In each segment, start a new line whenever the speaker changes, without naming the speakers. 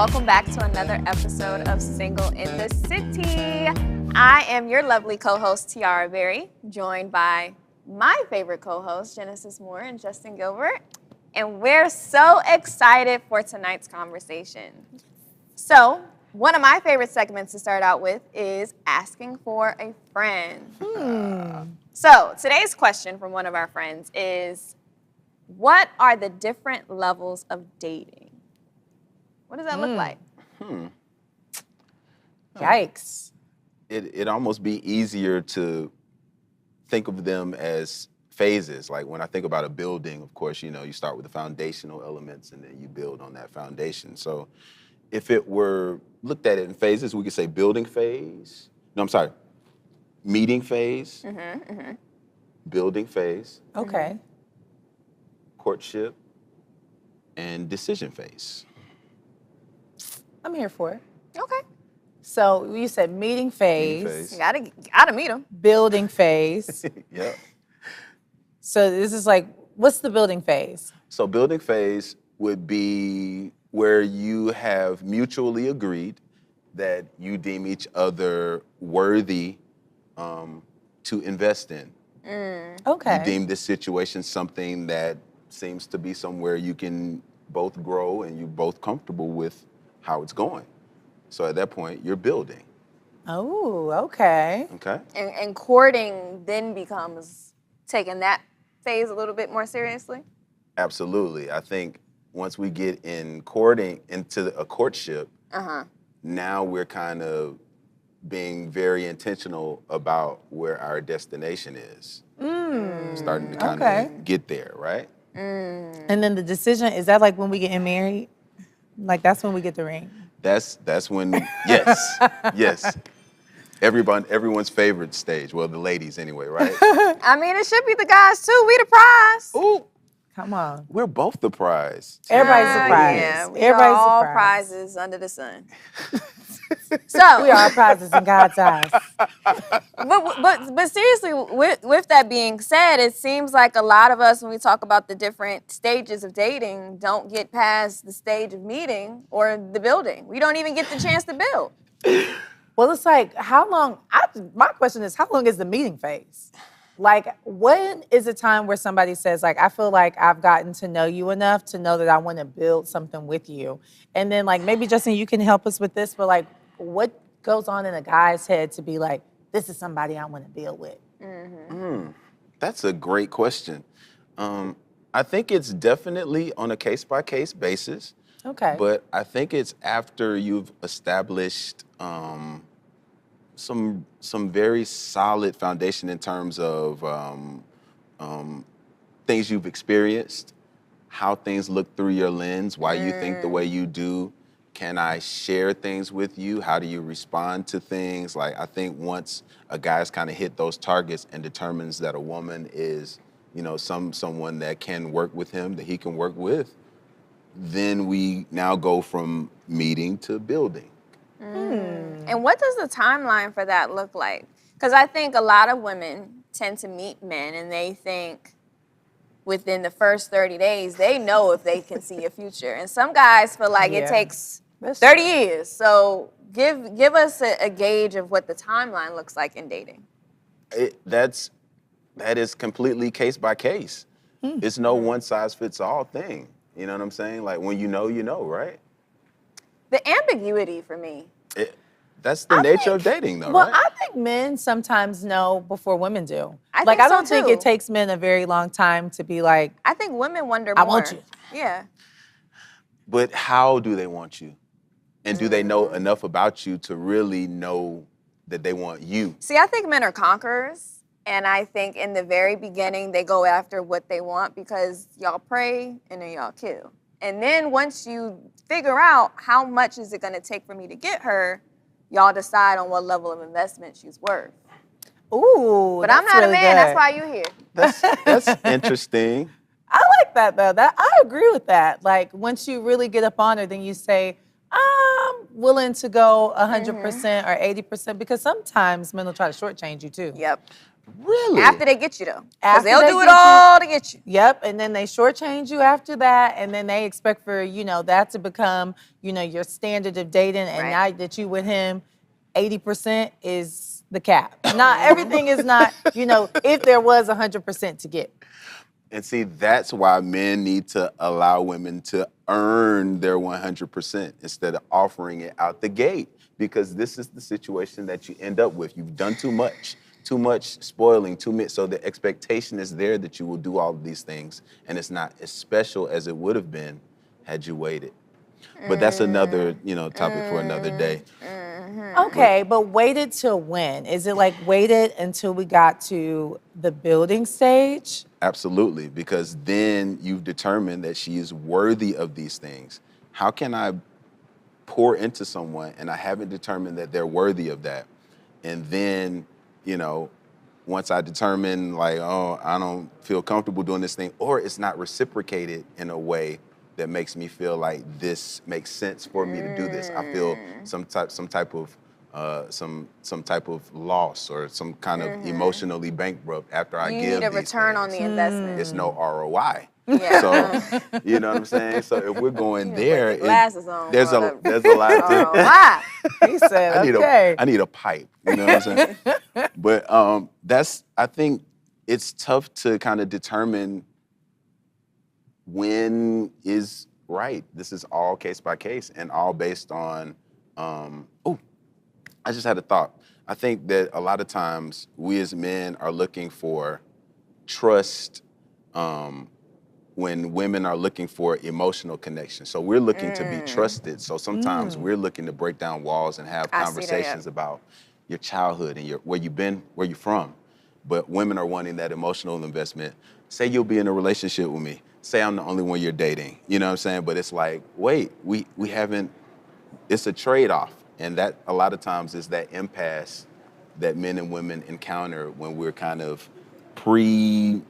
welcome back to another episode of Single in the City. I am your lovely co-host, Tiara Berry, joined by my favorite co-hosts, Genesis Moore and Justin Gilbert. And we're so excited for tonight's conversation. So, one of my favorite segments to start out with is asking for a friend. So, today's question from one of our friends is, what are the different levels of dating? What does that look like?
Yikes.
It'd almost be easier to think of them as phases. Like when I think about a building, of course, you start with the foundational elements and then you build on that foundation. So if it were looked at it in phases, we could say building phase. No, I'm sorry. Meeting phase. Building phase.
Okay.
Courtship. And decision phase.
I'm here for it.
Okay.
So you said meeting phase,
phase.
You gotta meet them.
building phase.
Yep.
So this is like, what's the building phase?
So building phase would be where you have mutually agreed that you deem each other worthy to invest in.
Okay.
You deem this situation something that seems to be somewhere you can both grow and you're both comfortable with how it's going. So at that point, you're building.
Oh, okay.
Okay?
And courting then becomes taking that phase a little bit more seriously.
Absolutely. I think once we get in courting into a courtship, now we're kind of being very intentional about where our destination is. Starting to kind of get there, right?
And then the decision, is that like when we getting married? Like that's when we get the ring?
That's when, yes, yes. Everyone's favorite stage. Well, the ladies anyway, right?
I mean, it should be the guys too. We the prize.
Ooh,
Come on.
we're both the prize.
Everybody's surprised.
Yeah, we
Everybody's
are all
surprised.
prizes under the sun. So,
We are prizes in God's eyes.
but seriously, with that being said, it seems like a lot of us, when we talk about the different stages of dating, don't get past the stage of meeting or the building. We don't even get the chance to build.
Well, it's like, how long, my question is, how long is the meeting phase? Like, when is a time where somebody says, like, I feel like I've gotten to know you enough to know that I want to build something with you? And then, like, maybe, Justin, you can help us with this, but, like, what goes on in a guy's head to be like, this is somebody I want to build with?
That's a great question. I think it's definitely on a case-by-case basis.
Okay.
But I think it's after you've established some very solid foundation in terms of things you've experienced, how things look through your lens, why you think the way you do. Can I share things with you? How do you respond to things? Like, I think once a guy's kind of hit those targets and determines that a woman is, someone that can work with him, that he can work with, then we now go from meeting to building.
And what does the timeline for that look like? Because I think a lot of women tend to meet men and they think within the first 30 days, they know if they can see a future. And some guys feel like it takes 30 years. So give us a gauge of what the timeline looks like in dating.
That is completely case by case. It's no one size fits all thing. You know what I'm saying? Like when you know, right?
The ambiguity for me.
That's the nature of dating, though,
Well,
right?
I think men sometimes know before women do.
I
I
think
don't
so,
think
too.
it takes men a very long time to be like,
I think women wonder
I
more.
want you.
Yeah.
But how do they want you? And do they know enough about you to really know that they want you?
See, I think men are conquerors. And I think in the very beginning, they go after what they want because y'all pray and then y'all kill. And then once you figure out how much is it going to take for me to get her, y'all decide on what level of investment she's worth.
ooh,
But I'm
that's
not
really
a man. That's
good.
why you here.
That's interesting.
I like that, though. I agree with that. Like, once you really get up on her, then you say, I'm willing to go 100% or 80%, because sometimes men will try to shortchange you, too.
Yep.
Really?
After they get you, though. Because
After
they'll
they
do it
get you-
all to get you.
Yep, and then they shortchange you after that, and then they expect for, that to become, your standard of dating, and
Right.
now that you with him, 80% is the cap. Not everything is not, if there was 100% to get.
And see, that's why men need to allow women to earn their 100% instead of offering it out the gate. Because this is the situation that you end up with. You've done too much spoiling, too much. So the expectation is there that you will do all of these things. And it's not as special as it would have been had you waited. But that's another, topic for another day.
Okay, but waited till when? Is it like waited until we got to the building stage?
Absolutely, because then you've determined that she is worthy of these things. How can I pour into someone and I haven't determined that they're worthy of that? And then, once I determine like, oh, I don't feel comfortable doing this thing, or it's not reciprocated in a way that makes me feel like this makes sense for me to do this. I feel some type of loss or some kind of emotionally bankrupt after I
You
give
need a
these
return on
things.
the investment.
It's no ROI.
Yeah.
So, you know what I'm saying? So if we're going there,
glasses on
there's
for
there's a lot to
Why?
He said,
I need a pipe. You know what I'm saying? But I think it's tough to kind of determine when is right. This is all case by case and all based on, I just had a thought. I think that a lot of times we as men are looking for trust when women are looking for emotional connection. So we're looking to be trusted. So sometimes we're looking to break down walls and have
I see that, yeah.
conversations about your childhood and where you've been, where you're from. But women are wanting that emotional investment. Say you'll be in a relationship with me. Say I'm the only one you're dating. You know what I'm saying? But it's like, wait, we haven't, it's a trade-off. And that a lot of times is that impasse that men and women encounter when we're kind of pre-building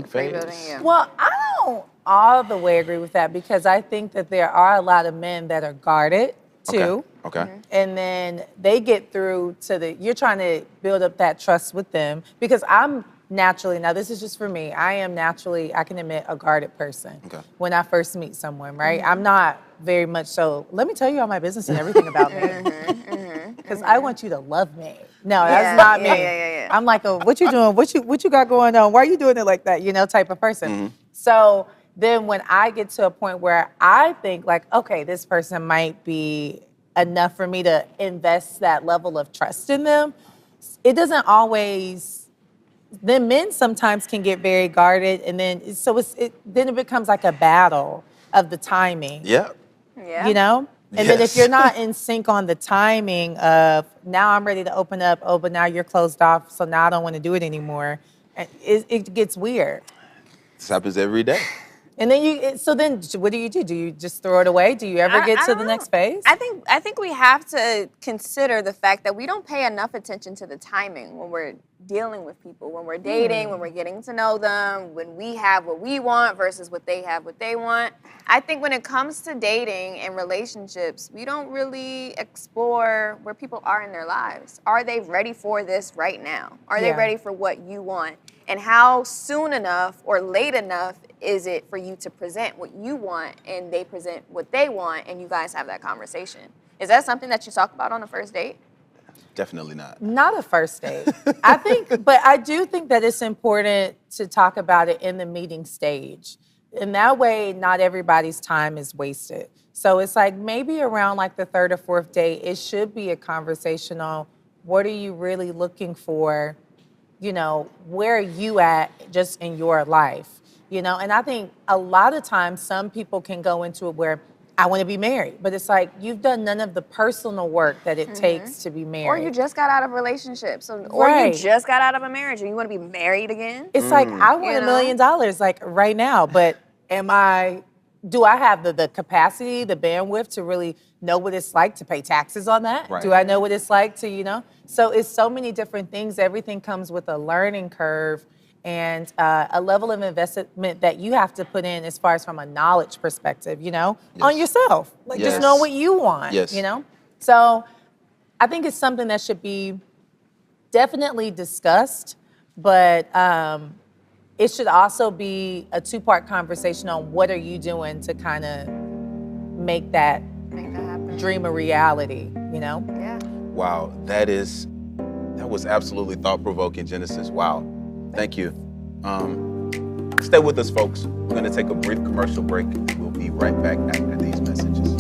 phase.
Pre-building, yeah.
Well, I don't all the way agree with that because I think that there are a lot of men that are guarded too.
Okay.
And then they get through to you're trying to build up that trust with them because I'm naturally, now this is just for me, I am naturally, I can admit, a guarded person when I first meet someone, right? I'm not very much so, let me tell you all my business and everything about me. Because I want you to love me. No, that's not me.
Yeah.
I'm like, what you doing? What you got going on? Why are you doing it like that? Type of person. So then when I get to a point where I think like, okay, this person might be enough for me to invest that level of trust in them, it doesn't always, then men sometimes can get very guarded and then then it becomes like a battle of the timing.
Yeah.
Yeah.
And then if you're not in sync on the timing of now I'm ready to open up, oh, but now you're closed off, so now I don't want to do it anymore. It gets weird.
This happens every day.
And then so then what do? Do you just throw it away? Do you ever get
I
to
don't
the
know.
next phase?
I think we have to consider the fact that we don't pay enough attention to the timing when we're dealing with people, when we're dating, when we're getting to know them, when we have what we want versus what they have what they want. I think when it comes to dating and relationships, we don't really explore where people are in their lives. Are they ready for this right now? Are they ready for what you want? And how soon enough or late enough is it for you to present what you want and they present what they want and you guys have that conversation? Is that something that you talk about on a first date?
Definitely not.
Not a first date. But I do think that it's important to talk about it in the meeting stage. In that way, not everybody's time is wasted. So it's like maybe around like the third or fourth date, it should be a conversation on what are you really looking for? Where are you at just in your life? And I think a lot of times some people can go into it where I want to be married, but it's like you've done none of the personal work that it takes to be married.
Or you just got out of a relationship, or you just got out of a marriage and you want to be married again?
It's like I want $1 million like right now, but do I have the capacity, the bandwidth to really know what it's like to pay taxes on that?
Right.
Do I know what it's like to, So it's so many different things. Everything comes with a learning curve and a level of investment that you have to put in as far as from a knowledge perspective, on yourself. Like just know what you want,
Yes.
So I think it's something that should be definitely discussed, but it should also be a two-part conversation on what are you doing to kind of make that
happen.
dream a reality, you know?
Yeah.
Wow, that was absolutely thought-provoking, Genesis. Wow, thank you. Stay with us, folks. We're gonna take a brief commercial break. We'll be right back after these messages.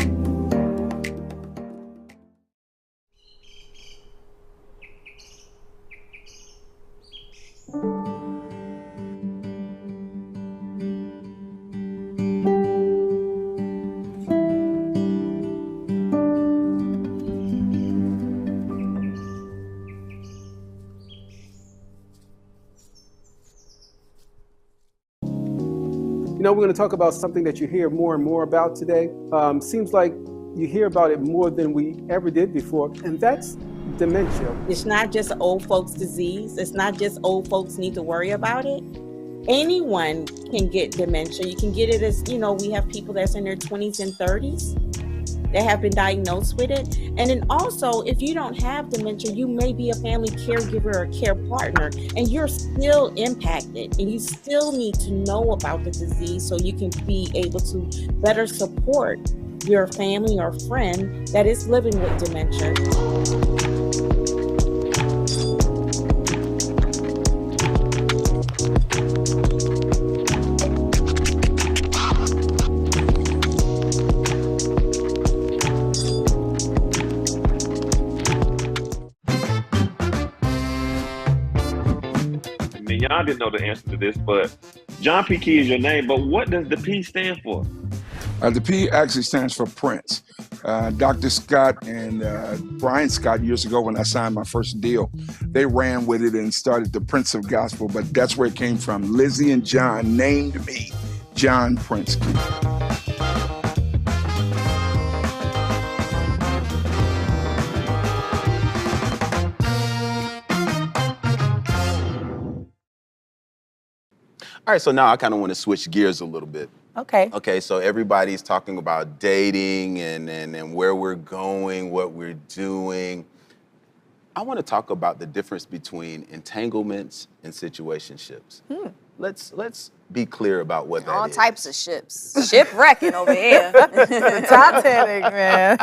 You know, we're going to talk about something that you hear more and more about today. Seems like you hear about it more than we ever did before, and that's dementia.
It's not just old folks' disease. It's not just old folks need to worry about it. Anyone can get dementia. You can get it as, you know, we have people that's in their 20s and 30s that have been diagnosed with it. And then also, if you don't have dementia, you may be a family caregiver or care partner, and you're still impacted, and you still need to know about the disease so you can be able to better support your family or friend that is living with dementia.
Y'all didn't know the answer to this, but John P. Key is your name, but what does the P stand for?
The P actually stands for Prince. Dr. Scott and Brian Scott, years ago when I signed my first deal, they ran with it and started the Prince of Gospel, but that's where it came from. Lizzie and John named me John Prince Key.
All right, so now I kind of want to switch gears a little bit.
Okay.
Okay, so everybody's talking about dating and where we're going, what we're doing. I want to talk about the difference between entanglements and situationships. Let's be clear about what that
All
is.
types of ships. Shipwrecking over here.
Titanic, man.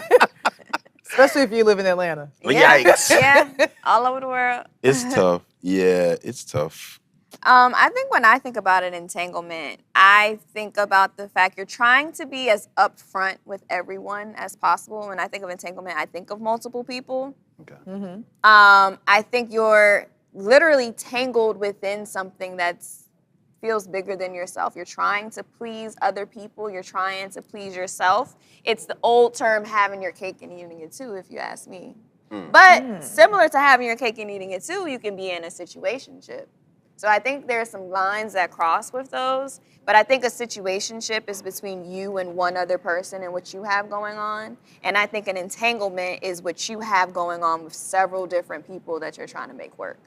Especially if you live in Atlanta.
Yikes.
Yeah, all over the world.
It's tough. Yeah, it's tough.
I think when I think about an entanglement, I think about the fact you're trying to be as upfront with everyone as possible. When I think of entanglement, I think of multiple people.
Okay.
I think you're literally tangled within something that feels bigger than yourself. You're trying to please other people. You're trying to please yourself. It's the old term having your cake and eating it too, if you ask me. But similar to having your cake and eating it too, you can be in a situationship. So I think there are some lines that cross with those, but I think a situationship is between you and one other person and what you have going on. And I think an entanglement is what you have going on with several different people that you're trying to make work.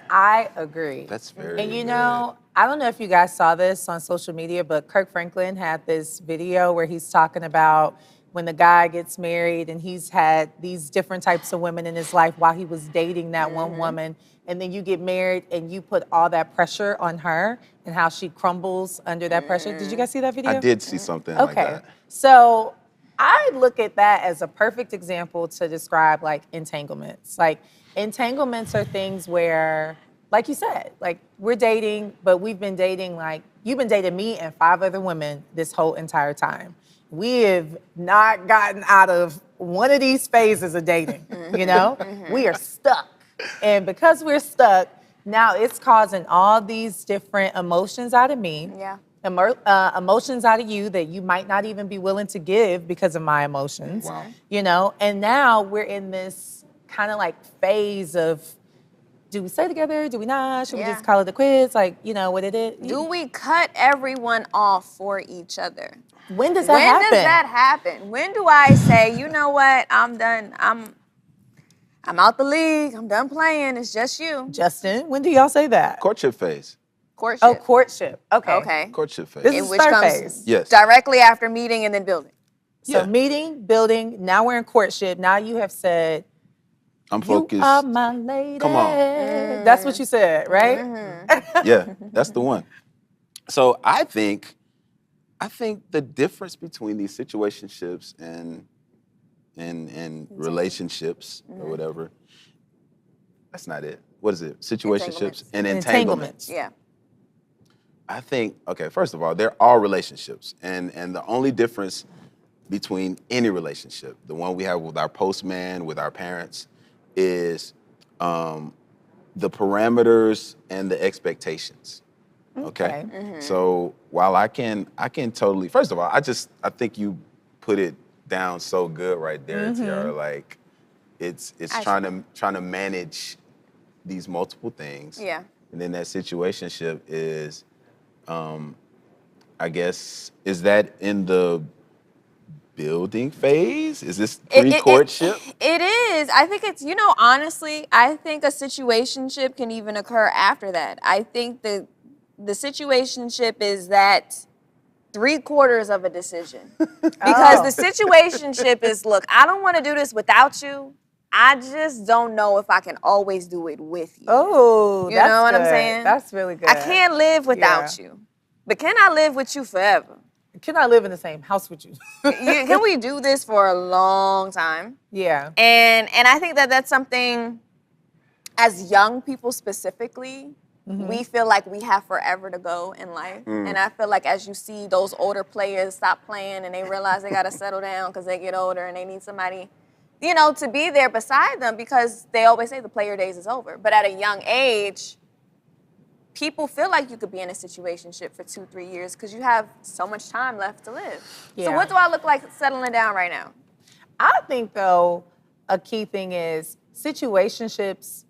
I agree.
That's very
And you
good.
know, I don't know if you guys saw this on social media, but Kirk Franklin had this video where he's talking about when the guy gets married and he's had these different types of women in his life while he was dating that one woman. And then you get married and you put all that pressure on her and how she crumbles under that pressure. Did you guys see that video?
I did see something like that.
So I look at that as a perfect example to describe like entanglements. Like entanglements are things where, like you said, like we're dating, but we've been dating like, you've been dating me and 5 other women this whole entire time. We have not gotten out of one of these phases of dating, you know? We are stuck. And because we're stuck, now it's causing all these different emotions out of me.
Yeah.
Emotions out of you that you might not even be willing to give because of my emotions.
Wow.
You know, and now we're in this kind of like phase of, do we stay together? Do we not? Should we just call it a quits? Like, you know what it is?
Do we cut everyone off for each other?
When does that happen?
When does that happen? When do I say, you know what, I'm done. I'm out the league. I'm done playing. It's just you.
Justin, when do y'all say that?
Courtship phase.
Courtship.
Oh, courtship. Okay.
Okay.
Courtship phase.
This
In
is
which
start
comes
phase.
Yes.
directly after meeting and then building.
So
Yeah.
meeting, building, now we're in courtship. Now you have said,
I'm focused.
You are my lady.
Come on.
That's what you said, right?
Yeah, that's the one. So I think the difference between these situationships and relationships or whatever, that's not it. What is it? Situationships and entanglements.
Yeah.
I think, okay, first of all, they're all relationships. And the only difference between any relationship, the one we have with our postman, with our parents, is the parameters and the expectations. Okay. So while I can totally, first of all, I think you put it down so good right there, Tiara. Like it's trying to manage these multiple things.
Yeah.
And then that situationship is, I guess, is that in the building phase? Is this pre-courtship?
It is. I think it's, honestly, I think a situationship can even occur after that. I think the situationship is that 3/4 of a decision. Because the situationship is, look, I don't want to do this without you. I just don't know if I can always do it with you.
Oh,
You know what I'm saying?
That's really good.
I can't live without you. But can I live with you forever?
Can I live in the same house with you?
Can we do this for a long time?
Yeah.
And I think that that's something, as young people specifically, we feel like we have forever to go in life. And I feel like as you see those older players stop playing and they realize they got to settle down because they get older and they need somebody, to be there beside them, because they always say the player days is over. But at a young age, people feel like you could be in a situationship for 2-3 years because you have so much time left to live.
Yeah.
So what do I look like settling down right now?
I think, though, a key thing is situationships,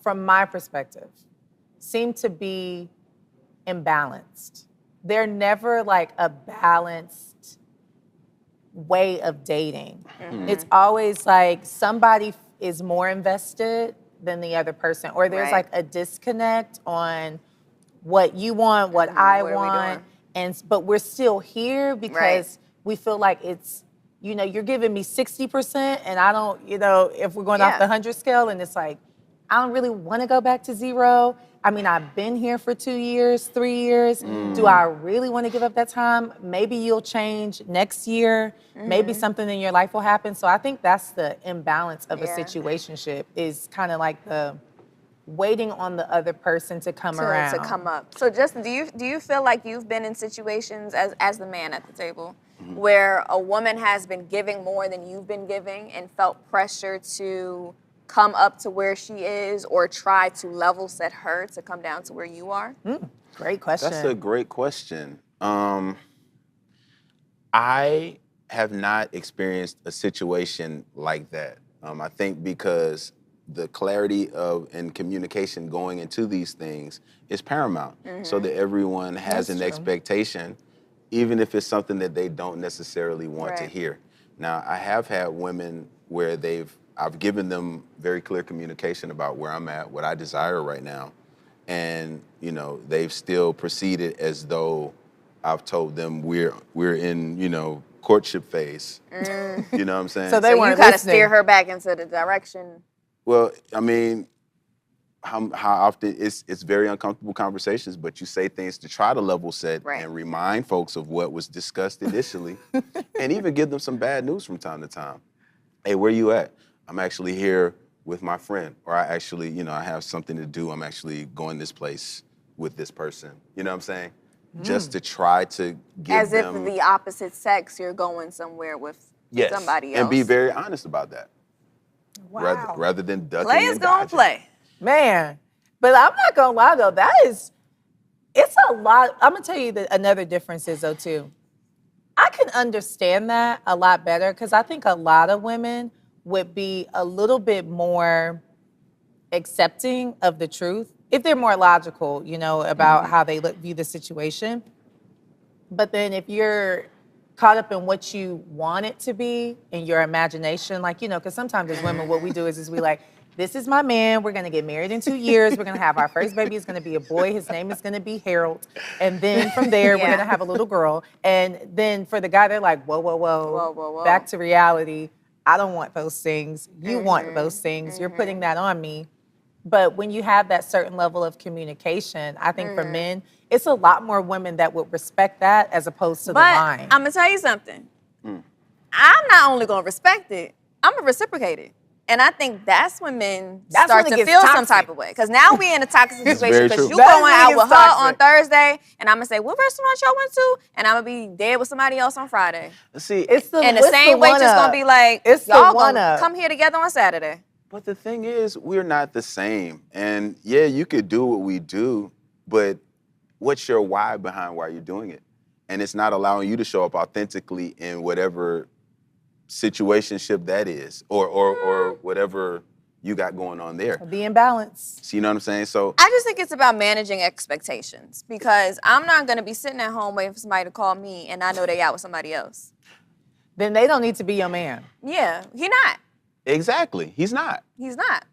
from my perspective, seem to be imbalanced. They're never like a balanced way of dating. It's always like somebody is more invested than the other person, or there's like a disconnect on what you want, what I want, but we're still here because we feel like it's, you're giving me 60% and I don't, if we're going off the 100 scale, and it's like, I don't really want to go back to 0. I mean, I've been here for 2 years, 3 years. Do I really want to give up that time? Maybe you'll change next year. Maybe something in your life will happen. So I think that's the imbalance of a situationship, is kind of like the waiting on the other person to come around.
To come up. So Justin, do you feel like you've been in situations as the man at the table where a woman has been giving more than you've been giving and felt pressure to come up to where she is, or try to level set her to come down to where you are?
Great question.
That's a great question. I have not experienced a situation like that. I think because the clarity and communication going into these things is paramount, so that everyone has an expectation, even if it's something that they don't necessarily want to hear. Now, I have had women where I've given them very clear communication about where I'm at, what I desire right now. And, they've still proceeded as though I've told them we're in, courtship phase. You know what I'm saying?
So they weren't
you gotta
listening.
steer her back into the direction.
Well, I mean, how often it's very uncomfortable conversations, but you say things to try to level set and remind folks of what was discussed initially, and even give them some bad news from time to time. Hey, where you at? I'm actually here with my friend, or I actually, I have something to do. I'm actually going this place with this person. You know what I'm saying? Just to try to give them...
As if the opposite sex, you're going somewhere with somebody else.
And be very honest about that.
Wow.
Rather than ducking
Players
and
gonna
dodging.
play.
Man, but I'm not gonna lie though, it's a lot. I'm gonna tell you that another difference is though too. I can understand that a lot better, because I think a lot of women would be a little bit more accepting of the truth if they're more logical, about how they view the situation. But then if you're caught up in what you want it to be in your imagination, like, because sometimes as women, what we do is we like, this is my man, we're gonna get married in 2 years, we're gonna have our first baby, it's gonna be a boy, his name is gonna be Harold, and then from there, we're gonna have a little girl. And then for the guy, they're like, whoa,
Whoa.
back to reality. I don't want those things. You want those things. You're putting that on me. But when you have that certain level of communication, I think for men, it's a lot more women that would respect that as opposed to the line.
I'm gonna tell you something. I'm not only gonna respect it, I'm gonna reciprocate it. And I think that's when men start
when it
to
gets
feel some
toxic.
type of way. Because now we in a toxic
It's
situation
very
because
true.
you
That's
going
when it
out
gets
with her on
toxic.
Thursday, and I'm gonna say, what restaurant y'all went to? And I'm gonna be dead with somebody else on Friday.
See,
It's the
And the
it's
same waitress
one-up.
gonna be like,
It's the
y'all
one
gonna
up.
come here together on Saturday.
but the thing is, we're not the same. And yeah, you could do what we do, but what's your why behind why you're doing it? And it's not allowing you to show up authentically in whatever situationship that is, or whatever you got going on there.
Be in balance.
So you know what I'm saying? So
I just think it's about managing expectations because I'm not gonna be sitting at home waiting for somebody to call me and I know they out with somebody else.
Then they don't need to be your man.
Yeah, he not.
exactly, he's not.
He's not.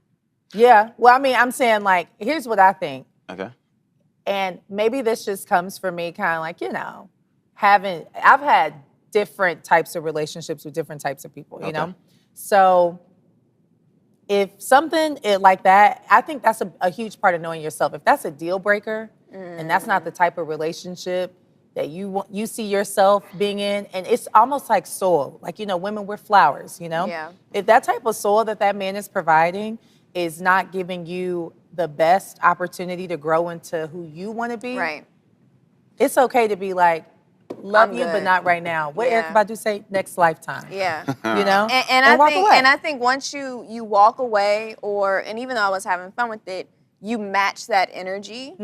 Yeah. Well, I mean, I'm saying like, here's what I think.
Okay.
And maybe this just comes from me kind of like, you know, I've had different types of relationships with different types of people, you know? So if something like that, I think that's a huge part of knowing yourself. If that's a deal breaker and that's not the type of relationship that you see yourself being in, and it's almost like soil. Like, you know, women, we're flowers, you know?
Yeah.
If that type of soil that man is providing is not giving you the best opportunity to grow into who you want to be,
Right.
it's okay to be like, love
I'm
you, but
good.
not right now. What
Yeah.
Erykah Badu say? Next lifetime.
Yeah.
You know?
And
walk away.
I think once you walk away, and even though I was having fun with it, you match that energy.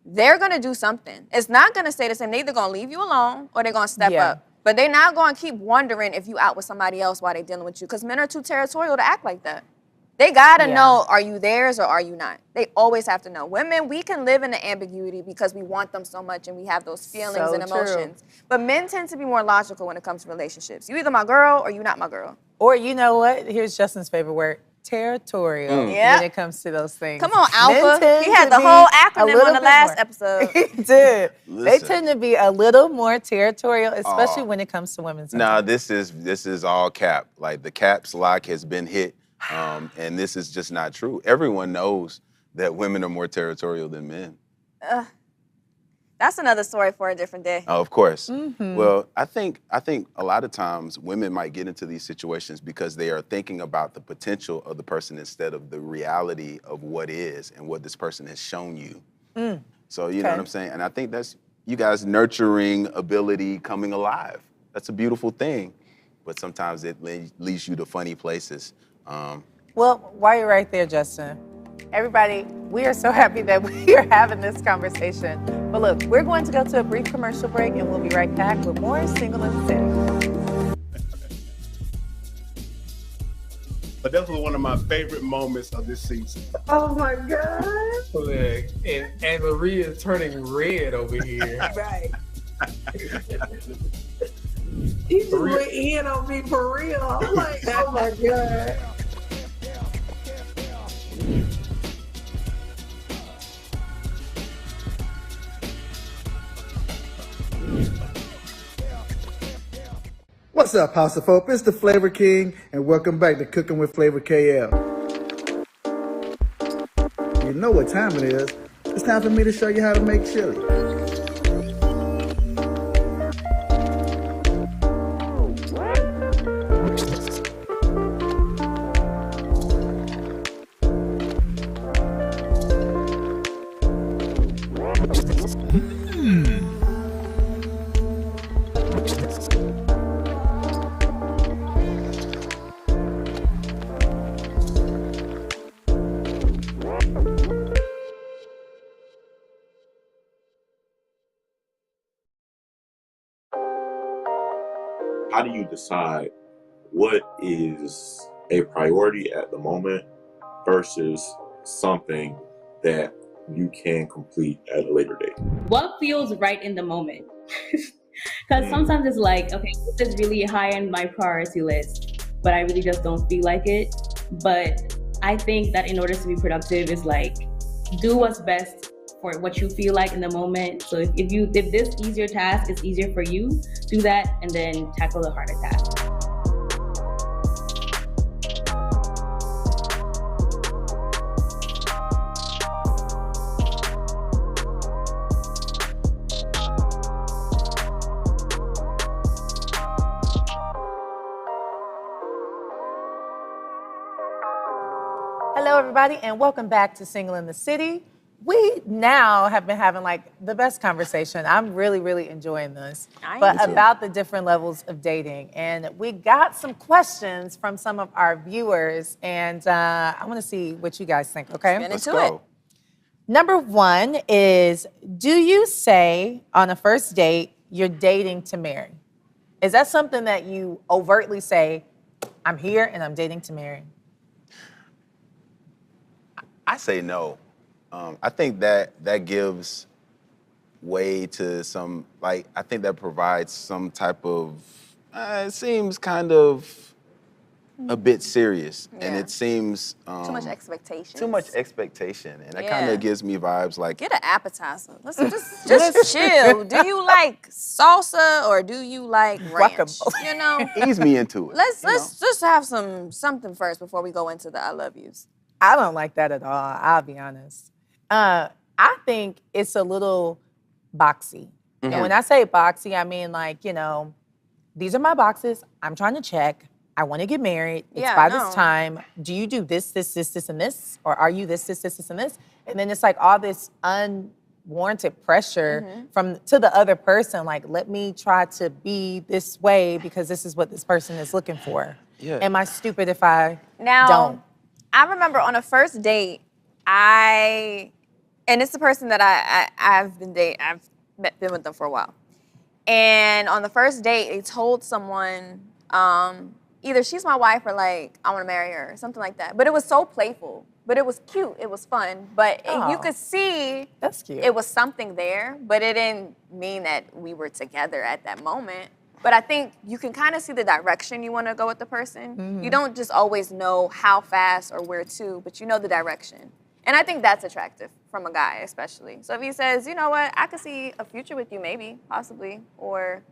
They're gonna do something. It's not gonna stay the same. They're either gonna leave you alone or they're gonna step
Yeah.
up. But they're not gonna keep wondering if you out with somebody else while they're dealing with you. Because men are too territorial to act like that. They gotta
Yeah.
know, are you theirs or are you not? They always have to know. Women, we can live in the ambiguity because we want them so much and we have those feelings
So
and
true.
emotions. But men tend to be more logical when it comes to relationships. You either my girl or you not my girl.
Or you know what? Here's Justin's favorite word. Territorial
Yeah.
when it comes to those things.
Come on,
Men
Alpha.
tend
He had
to
the
be
whole
a
acronym
little
on the
bit
last
more-
episode.
He did. They
Listen.
tend to be a little more territorial, especially when it comes to women.
Nah,
sometimes.
this is all cap. Like the caps lock has been hit, and this is just not true. Everyone knows that women are more territorial than men.
That's another story for a different day.
Of course. Well, I think a lot of times women might get into these situations because they are thinking about the potential of the person instead of the reality of what is and what this person has shown you. So you know
Okay.
what I'm saying? And I think that's you guys' nurturing ability coming alive. That's a beautiful thing, but sometimes it leads you to funny places.
Well, while you're right there, Justin, everybody, we are so happy that we are having this conversation. But look, we're going to go to a brief commercial break and we'll be right back with more Single in the City.
But that was one of my favorite moments of this season.
Oh my God.
Look, and Maria is turning red over here.
Right.
He just went in on me for real. I'm like, oh my God.
What's up, House of Hope? It's the Flavor King, and welcome back to Cooking with Flavor KL. You know what time it is. It's time for me to show you how to make chili.
How do you decide what is a priority at the moment versus something that you can complete at a later date?
What feels right in the moment? Because sometimes it's like, okay, this is really high on my priority list, but I really just don't feel like it. But I think that in order to be productive is like, do what's best for what you feel like in the moment. So if this easier task is easier for you, do that and then tackle the harder task.
everybody, and welcome back to Single in the City. We now have been having like the best conversation. I'm really, really enjoying this. But about the different levels of dating. And we got some questions from some of our viewers, and I want to see what you guys think, okay?
Let's go.
Number one is, do you say on a first date you're dating to marry? Is that something that you overtly say, I'm here and I'm dating to marry?
I say no. I think that gives way to some, like, I think that provides some type of, it seems kind of a bit serious. And it seems...
too much expectation.
Too much expectation. And that kind of gives me vibes like...
Get an appetizer. Listen, just chill. Do you like salsa or do you like ranch? You know?
Ease me into it.
Let's just have something first before we go into the I love yous.
I don't like that at all, I'll be honest. I think it's a little boxy. And when I say boxy, I mean like, you know, these are my boxes. I'm trying to check. I want to get married. It's by this time. Do you do this, and this? Or are you this, and this? And then it's like all this unwarranted pressure to the other person. Like, let me try to be this way because this is what this person is looking for.
Yeah.
Am I stupid if I
Now,
don't?
I remember on a first date, and it's the person that I've been with them for a while. And on the first date, they told someone, either she's my wife or like, I want to marry her or something like that. But it was so playful, but it was cute, it was fun. But you could see
that's cute.
It was something there, but it didn't mean that we were together at that moment. But I think you can kind of see the direction you want to go with the person. You don't just always know how fast or where to, but you know the direction. And I think that's attractive from a guy, especially. So if he says, you know what, I could see a future with you, maybe, possibly, or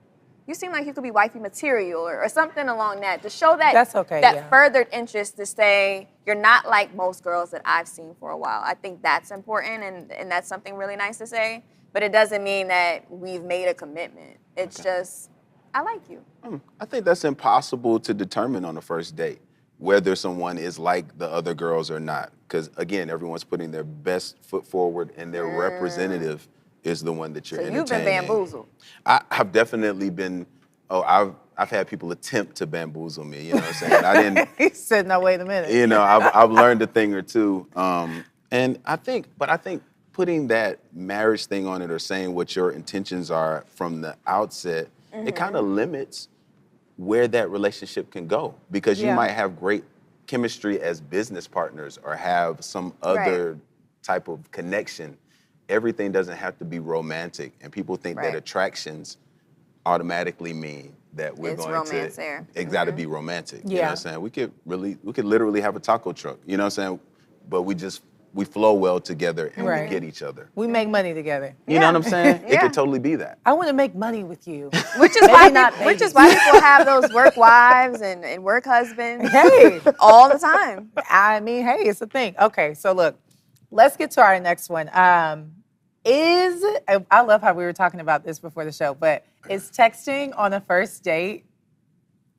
you seem like you could be wifey material or something along that, to show that
that's okay,
that furthered interest, to say you're not like most girls that I've seen for a while. I think that's important, and that's something really nice to say. But it doesn't mean that we've made a commitment. It's just, I like you.
I think that's impossible to determine on the first date, whether someone is like the other girls or not. Because again, everyone's putting their best foot forward, and their representative is the one that you're entertaining.
So you've been bamboozled.
I've definitely been. I've had people attempt to bamboozle me. You know what I'm saying? I didn't.
He said, "No, wait a minute."
You know, I've learned a thing or two, and I think putting that marriage thing on it, or saying what your intentions are from the outset, it kind of limits where that relationship can go, because you might have great chemistry as business partners or have some other type of connection. Everything doesn't have to be romantic, and people think that attractions automatically mean that we're
it's
going
romance
to
there.
It's got to be romantic. You know what I'm saying? We could literally have a taco truck, you know what I'm saying? But we flow well together, and we get each other.
We make money together.
You know what I'm saying? It could totally be that.
I want to make money with you.
Which is why people have those work wives and work husbands.
Hey,
all the time.
I mean, hey, it's a thing. Okay, so look, let's get to our next one. I love how we were talking about this before the show, but is texting on a first date,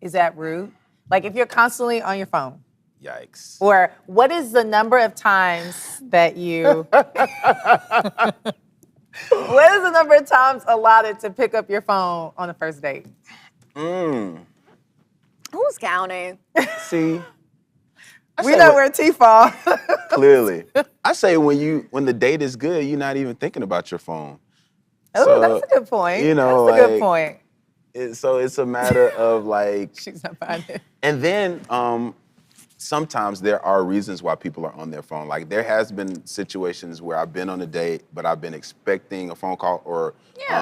is that rude? Like if you're constantly on your phone.
Yikes.
Or what is the number of times that you... What is the number of times allotted to pick up your phone on a first date?
Who's counting?
See?
We know where T fall.
Clearly. I say when the date is good, you're not even thinking about your phone.
Oh, that's a good point.
You know,
that's a good point.
So it's a matter of like...
She's not finding it.
And then sometimes there are reasons why people are on their phone. Like there has been situations where I've been on a date, but I've been expecting a phone call or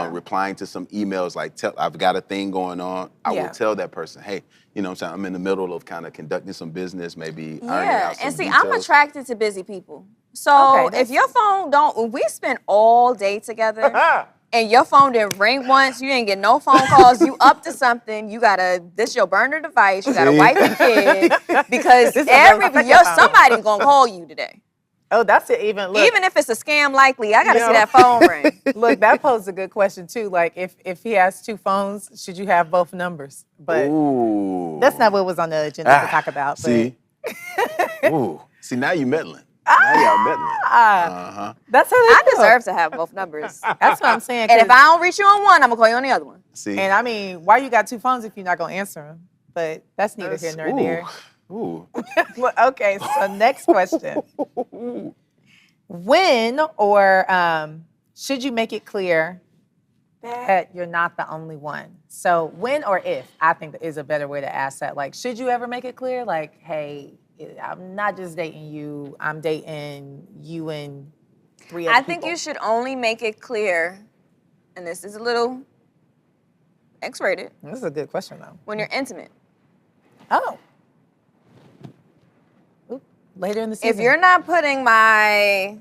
replying to some emails like, I've got a thing going on. I will tell that person, hey, you know what I'm saying? I'm in the middle of kind of conducting some business, maybe ironing out some
and see,
details.
I'm attracted to busy people. So if your phone we spend all day together and your phone didn't ring once, you didn't get no phone calls, you up to something, this your burner device, you gotta wipe your kid, because somebody's gonna call you today.
Oh, that's it. Even
if it's a scam, likely, I gotta see that phone ring.
Look, that poses a good question too. Like if he has two phones, should you have both numbers? But that's not what was on the agenda to talk about.
See? Ooh. See, now you meddling.
Now y'all betting.
Uh-huh.
That's how they
I
feel.
deserve to have both numbers.
That's what I'm saying.
And if
'cause-
I don't reach you on one, I'm gonna call you on the other one.
See,
and I mean, why you got 2 phones if you're not gonna answer them? But that's neither here nor there.
Ooh.
Well, okay, so next question. When or should you make it clear that you're not the only one? So when or if, I think is a better way to ask that. Like, should you ever make it clear? Like, hey, I'm not just dating you, I'm dating you and 3 other
I
people.
think you should only make it clear, and this is a little X-rated,
This is a good question, though.
when you're intimate.
Oh. Oop, later in the season.
If you're not putting my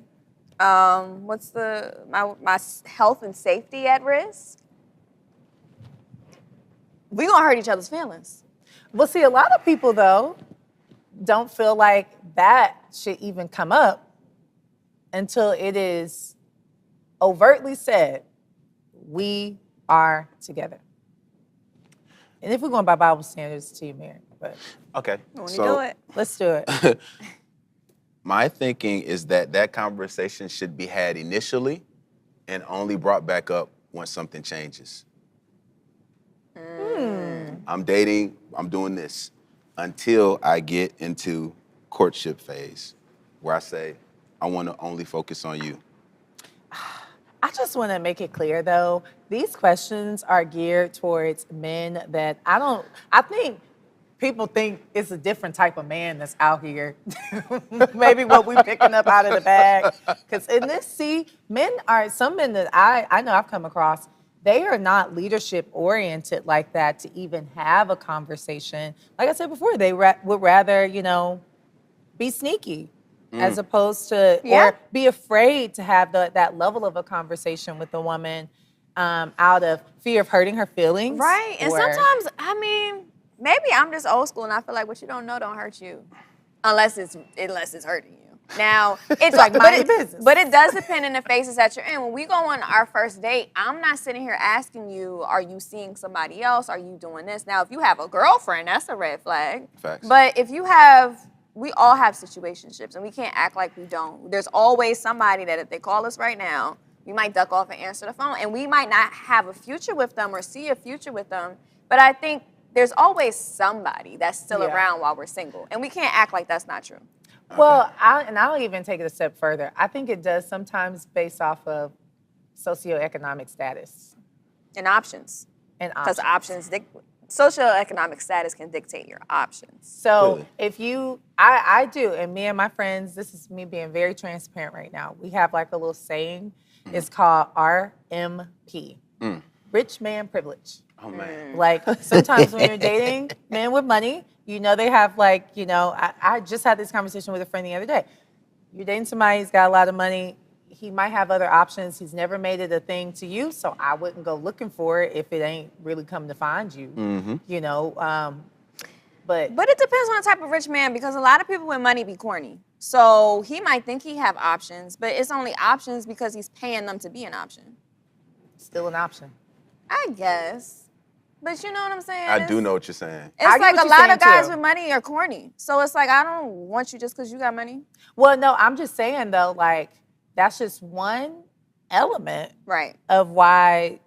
my health and safety at risk, we gonna hurt each other's feelings.
Well, see, a lot of people, though, don't feel like that should even come up until it is overtly said, we are together. And if we're going by Bible standards, to you, Mary, but
Okay.
When you
So
do it.
let's do it.
my thinking is that conversation should be had initially and only brought back up when something changes. I'm dating, I'm doing this until I get into courtship phase where I say, I want to only focus on you.
I just want to make it clear, though, these questions are geared towards men that I think people think it's a different type of man that's out here. Maybe what we picking up out of the bag. Because in this, some men that I know I've come across, they are not leadership oriented like that to even have a conversation. Like I said before, they would rather, be sneaky as opposed to, or be afraid to have that level of a conversation with a woman out of fear of hurting her feelings.
Right. And
or-
sometimes, I mean, maybe I'm just old school and I feel like what you don't know don't hurt you. Unless it's hurting you. Now, it's
like mind your business.
But it does depend on the phases that you're in. When we go on our first date, I'm not sitting here asking you, are you seeing somebody else? Are you doing this? Now, if you have a girlfriend, that's a red flag.
Facts.
But if we all have situationships and we can't act like we don't. There's always somebody that if they call us right now, we might duck off and answer the phone. And we might not have a future with them or see a future with them. But I think there's always somebody that's still around while we're single. And we can't act like that's not true.
Well, I'll even take it a step further. I think it does sometimes based off of socioeconomic status.
And options. Because socioeconomic status can dictate your options.
So if I do, and me and my friends, this is me being very transparent right now. We have like a little saying. It's called RMP. Rich man privilege.
Oh, man.
Like sometimes when you're dating men with money, they have like, I just had this conversation with a friend the other day. You're dating somebody who's got a lot of money. He might have other options. He's never made it a thing to you, so I wouldn't go looking for it if it ain't really come to find you. But
it depends on the type of rich man because a lot of people with money be corny. So he might think he have options, but it's only options because he's paying them to be an option.
Still an option.
I guess. But you know what I'm saying?
I do know what you're saying.
It's like a lot of guys with money are corny. So it's like, I don't want you just because you got money.
Well, no, I'm just saying, though, like, that's just one element of why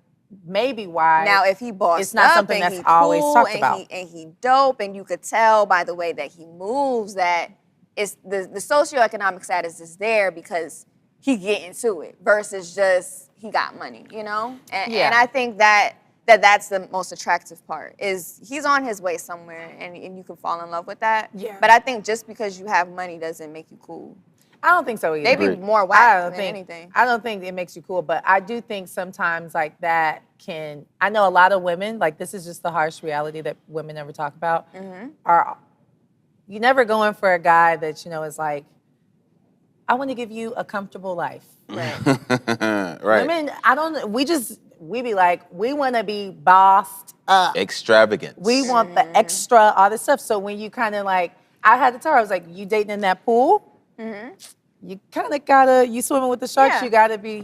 Now, if he bossed
it's not
up
something
and
that's
he
always
cool
talked
and
about.
He dope, and you could tell by the way that he moves that it's the socioeconomic status is there because he get into it versus just he got money, And I think that's the most attractive part is he's on his way somewhere and you can fall in love with that.
Yeah.
But I think just because you have money doesn't make you cool.
I don't think so either.
They be more whack than anything.
I don't think it makes you cool, but I do think sometimes like that I know a lot of women, like this is just the harsh reality that women never talk about, you never going for a guy that, is like, I want to give you a comfortable life.
Right.
Women, we be like, we want to be bossed up.
Extravagant.
We want the extra, all this stuff. So when you kind of like, I had to tell her, I was like, you dating in that pool? You kind of gotta, you swimming with the sharks, you gotta be,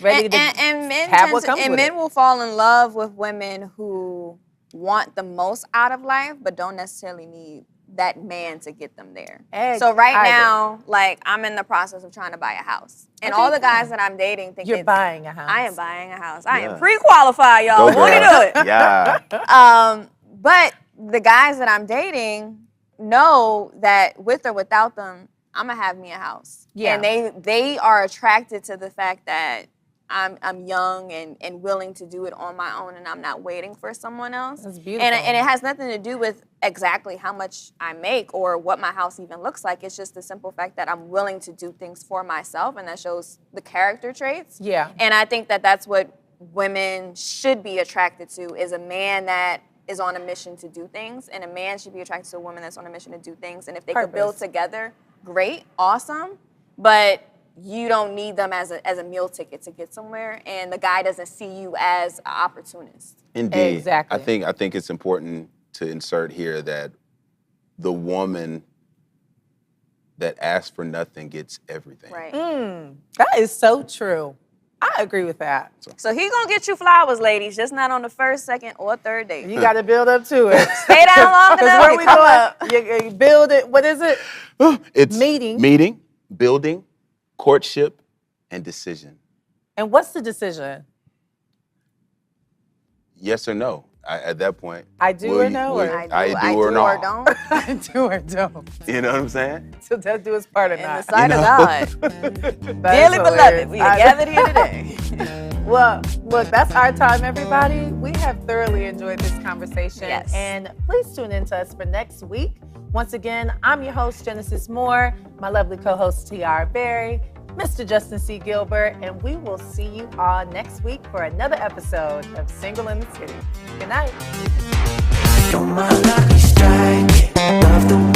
ready to
and men
have what comes with
men
it.
will fall in love with women who want the most out of life, but don't necessarily need that man to get them there.
Egg,
So right
I do.
now, like I'm in the process of trying to buy a house. And
Okay,
all the guys
cool.
that I'm dating think
You're
it's,
buying a house.
I am buying a house. I
Yeah.
am pre-qualified, y'all.
Go
Won't you
girl.
do it?
Yeah.
But the guys that I'm dating know that with or without them, I'm gonna have me a house.
Yeah.
And they are attracted to the fact that I'm young and willing to do it on my own, and I'm not waiting for someone else.
That's beautiful.
And it has nothing to do with exactly how much I make or what my house even looks like. It's just the simple fact that I'm willing to do things for myself, and that shows the character traits.
Yeah.
And I think that that's what women should be attracted to, is a man that is on a mission to do things, and a man should be attracted to a woman that's on a mission to do things. And if they could build
Purpose.
together, great, awesome. But you don't need them as a meal ticket to get somewhere, and the guy doesn't see you as an opportunist.
Indeed.
Exactly.
I think it's important to insert here that the woman that asks for nothing gets everything.
Right.
That is so true. I agree with that.
So he gonna get you flowers, ladies, just not on the first, second, or third date.
You got to build up to it.
Stay down long
'Cause
enough.
where
you
we
come
going?
up.
You build it. What is it?
It's
Meeting.
building, courtship, and decision.
And what's the decision?
Yes or no? At that point,
I do
will
or
you-
no?
will-
Or?
I do or not.
don't.
I do or don't.
You know what I'm saying?
So that do his part or
In the
not.
sight of God.
That is
Dearly beloved,
hilarious.
we are gathered here today.
Well, look, that's our time, everybody. We have thoroughly enjoyed this conversation.
Yes.
And please tune in to us for next week. Once again, I'm your host, Genesis Moore, my lovely co-host, Tiara Berry, Mr. Justin C. Gilbert, and we will see you all next week for another episode of Single in the City. Good night.
You're my lucky strike. Love the